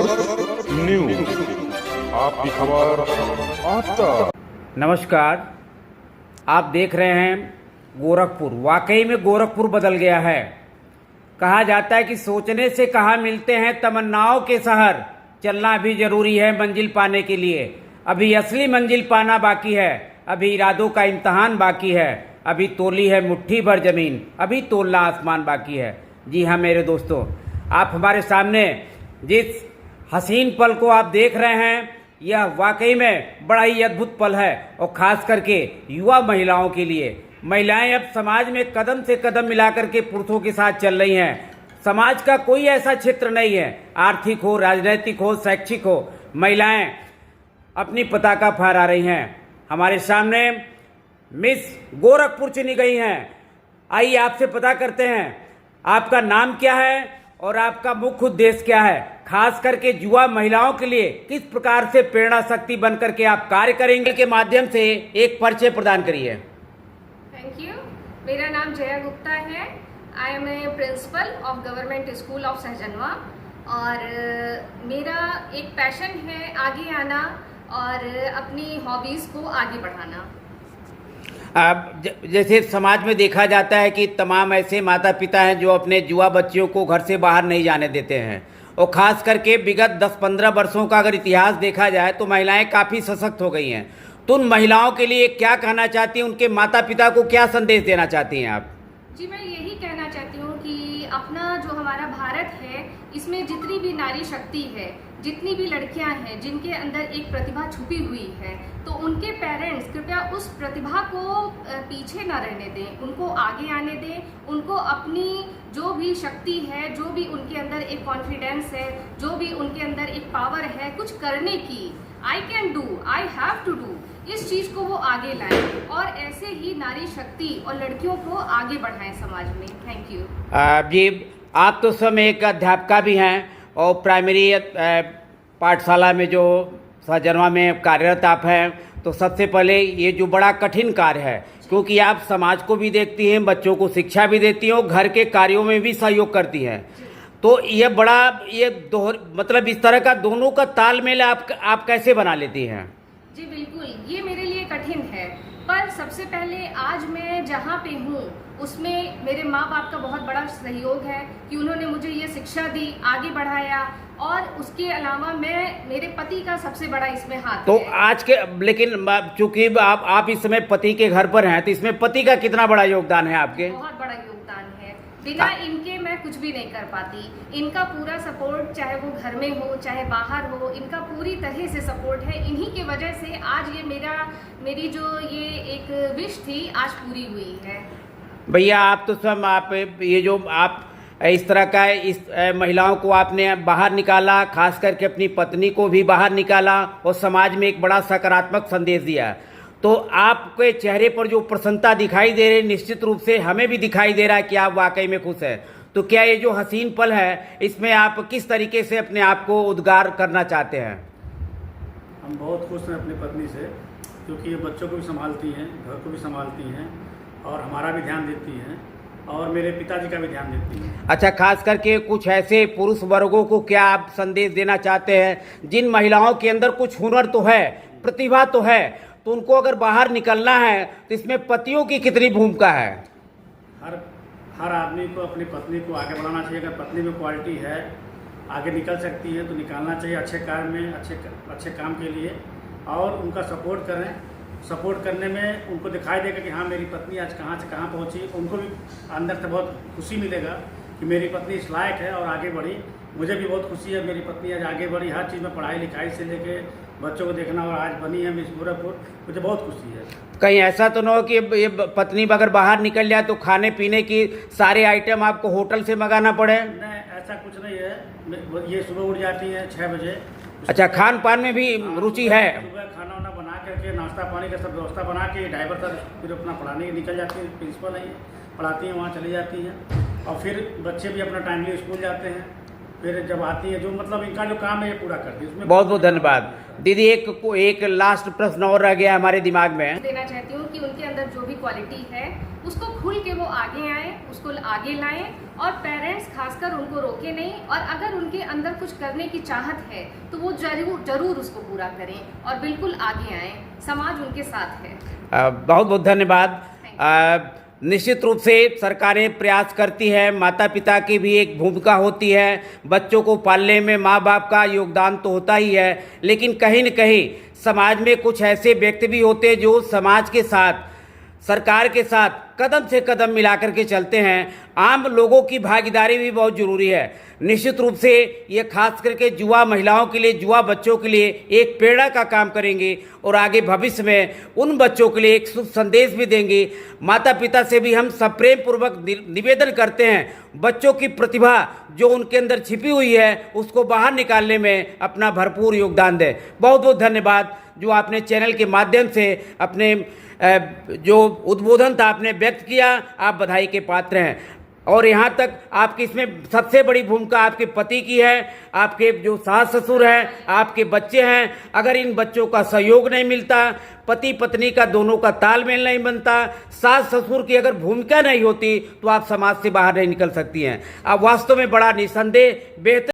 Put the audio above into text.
News, आपकी खबर आप तक। नमस्कार, आप देख रहे हैं गोरखपुर। वाकई में गोरखपुर बदल गया है। कहा जाता है कि सोचने से कहाँ मिलते हैं तमन्नाओं के शहर। चलना भी जरूरी है मंजिल पाने के लिए। अभी असली मंजिल पाना बाकी है, अभी इरादों का इम्तहान बाकी है, अभी तोली है मुट्ठी भर जमीन, अभी तोलना आसमान बाकी है। जी हाँ मेरे दोस्तों, आप हमारे सामने जिस हसीन पल को आप देख रहे हैं, यह वाकई में बड़ा ही अद्भुत पल है, और ख़ास करके युवा महिलाओं के लिए। महिलाएं अब समाज में कदम से कदम मिलाकर के पुरुषों के साथ चल रही हैं। समाज का कोई ऐसा क्षेत्र नहीं है, आर्थिक हो, राजनीतिक हो, शैक्षिक हो, महिलाएं अपनी पताका फहरा रही हैं। हमारे सामने मिस गोरखपुर चुनी गई हैं। आइए आपसे पता करते हैं आपका नाम क्या है और आपका मुख्य उद्देश्य क्या है। खास करके युवा महिलाओं के लिए किस प्रकार से प्रेरणा शक्ति बनकर के आप कार्य करेंगे के माध्यम से एक परिचय प्रदान करिए। Thank you. मेरा नाम जया गुप्ता है। I am a principal of government school of Sahjanwa, और मेरा एक पैशन है आगे आना और अपनी हॉबीज़ को आगे बढ़ाना। जैसे समाज में देखा जाता है कि तमाम ऐसे माता पिता हैं जो अपने युवा बच्चियों को घर से बाहर नहीं जाने देते हैं, और ख़ास करके विगत 10-15 वर्षों का अगर इतिहास देखा जाए तो महिलाएं काफ़ी सशक्त हो गई हैं। तो उन महिलाओं के लिए क्या कहना चाहती हैं, उनके माता पिता को क्या संदेश देना चाहती हैं आप? जी, मैं यही कहना चाहती हूँ कि अपना जो हमारा भारत है, इसमें जितनी भी नारी शक्ति है, जितनी भी लड़कियां हैं जिनके अंदर एक प्रतिभा छुपी हुई है, तो उनके पेरेंट्स कृपया उस प्रतिभा को पीछे न रहने दें, उनको आगे आने दें। उनको अपनी जो भी शक्ति है, जो भी उनके अंदर एक कॉन्फिडेंस है, जो भी उनके अंदर एक पावर है कुछ करने की, I can do, I have to do, इस चीज़ को वो आगे लाएं और ऐसे ही नारी शक्ति और लड़कियों को आगे बढ़ाएं समाज में। Thank you. जी, आप तो स्वयं एक अध्यापिका भी हैं और प्राइमरी पाठशाला में जो सहजनवा में कार्यरत आप हैं। तो सबसे पहले ये जो बड़ा कठिन कार्य है, क्योंकि आप समाज को भी देखती हैं, बच्चों को शिक्षा भी देती हैं और घर के कार्यों में भी सहयोग करती हैं, तो ये बड़ा मतलब इस तरह का दोनों का तालमेल आप कैसे बना लेती हैं? जी बिल्कुल, ये मेरे लिए कठिन है, पर सबसे पहले आज मैं जहाँ पे हूँ उसमें मेरे माँ बाप का बहुत बड़ा सहयोग है कि उन्होंने मुझे ये शिक्षा दी, आगे बढ़ाया, और उसके अलावा मेरे पति का सबसे बड़ा इसमें हाथ तो है। आज के लेकिन चूंकि आप इस समय पति के घर पर हैं, तो इसमें पति का कितना बड़ा योगदान है आपके? बहुत बड़ा योगदान है। बिना इनके मैं कुछ भी नहीं कर पाती। इनका पूरा सपोर्ट, चाहे वो घर में हो चाहे बाहर हो, इनका पूरी तरह से सपोर्ट है। इन्हीं की वजह से आज ये मेरी जो ये एक विश थी आज पूरी हुई है। भैया, आप तो स्वयं आप ये जो आप इस तरह का इस महिलाओं को आपने बाहर निकाला, खास करके अपनी पत्नी को भी बाहर निकाला और समाज में एक बड़ा सकारात्मक संदेश दिया, तो आपके चेहरे पर जो प्रसन्नता दिखाई दे रही, निश्चित रूप से हमें भी दिखाई दे रहा है कि आप वाकई में खुश हैं। तो क्या ये जो हसीन पल है, इसमें आप किस तरीके से अपने आप को उद्गार करना चाहते हैं? हम बहुत खुश हैं अपनी पत्नी से, क्योंकि ये बच्चों को भी संभालती हैं, घर को भी संभालती हैं और हमारा भी ध्यान देती हैं और मेरे पिताजी का भी ध्यान देती हैं। अच्छा, खास करके कुछ ऐसे पुरुष वर्गों को क्या आप संदेश देना चाहते हैं जिन महिलाओं के अंदर कुछ हुनर तो है, प्रतिभा तो है, तो उनको अगर बाहर निकलना है तो इसमें पतियों की कितनी भूमिका है? हर आदमी को अपनी पत्नी को आगे बढ़ाना चाहिए। अगर पत्नी में क्वालिटी है, आगे निकल सकती है, तो निकालना चाहिए अच्छे कार्य में, अच्छे काम के लिए, और उनका सपोर्ट करें। सपोर्ट करने में उनको दिखाई देगा कि हाँ मेरी पत्नी आज कहाँ से कहाँ पहुँची, उनको भी अंदर से बहुत खुशी मिलेगा कि मेरी पत्नी इस लायक है और आगे बढ़ी। मुझे भी बहुत खुशी है मेरी पत्नी आज आगे बढ़ी, हर चीज़ में, पढ़ाई लिखाई से लेके बच्चों को देखना, और आज बनी है मिस गोरखपुर। मुझे बहुत खुशी है। कहीं ऐसा तो न हो कि ये पत्नी अगर बाहर निकल जाए तो खाने पीने की सारे आइटम आपको होटल से मंगाना पड़े? नहीं, ऐसा कुछ नहीं है। ये सुबह उठ जाती है 6 बजे। अच्छा, खान पान में भी रुचि है? सुबह खाना वाना बना करके, नाश्ता पानी का सब व्यवस्था बना के, ड्राइवर तक फिर अपना पढ़ाने के निकल जाती है। प्रिंसिपल है, पढ़ाती हैं, वहाँ चली जाती हैं, और फिर बच्चे भी अपना टाइमली स्कूल जाते हैं। फिर जब आती है जो मतलब इनका जो काम है ये पूरा करती है उसमें। बहुत बहुत धन्यवाद दीदी। एक लास्ट प्रश्न और रह गया हमारे दिमाग में। देना चाहती हूँ कि उनके अंदर जो भी क्वालिटी है उसको खुल के वो आगे आए, उसको आगे लाएं और पेरेंट्स खासकर उनको रोके नहीं, और अगर उनके अंदर कुछ करने की चाहत है तो वो जरूर उसको पूरा करें और बिल्कुल आगे आएं। समाज उनके साथ है। बहुत बहुत धन्यवाद। निश्चित रूप से सरकारें प्रयास करती है, माता पिता की भी एक भूमिका होती है, बच्चों को पालने में माँ बाप का योगदान तो होता ही है, लेकिन कहीं न कहीं समाज में कुछ ऐसे व्यक्ति भी होते हैं जो समाज के साथ, सरकार के साथ कदम से कदम मिलाकर के चलते हैं। आम लोगों की भागीदारी भी बहुत ज़रूरी है। निश्चित रूप से ये खास करके युवा महिलाओं के लिए, युवा बच्चों के लिए एक प्रेरणा का काम करेंगे और आगे भविष्य में उन बच्चों के लिए एक शुभ संदेश भी देंगे। माता पिता से भी हम सप्रेम पूर्वक निवेदन करते हैं, बच्चों की प्रतिभा जो उनके अंदर छिपी हुई है उसको बाहर निकालने में अपना भरपूर योगदान दें। बहुत बहुत धन्यवाद जो आपने चैनल के माध्यम से अपने जो उद्बोधन था आपने व्यक्त किया। आप बधाई के पात्र हैं। और यहाँ तक आपकी इसमें सबसे बड़ी भूमिका आपके पति की है, आपके जो सास ससुर हैं, आपके बच्चे हैं। अगर इन बच्चों का सहयोग नहीं मिलता, पति पत्नी का दोनों का तालमेल नहीं बनता, सास ससुर की अगर भूमिका नहीं होती तो आप समाज से बाहर नहीं निकल सकती हैं। आप वास्तव में बड़ा निसंदेह बेहतर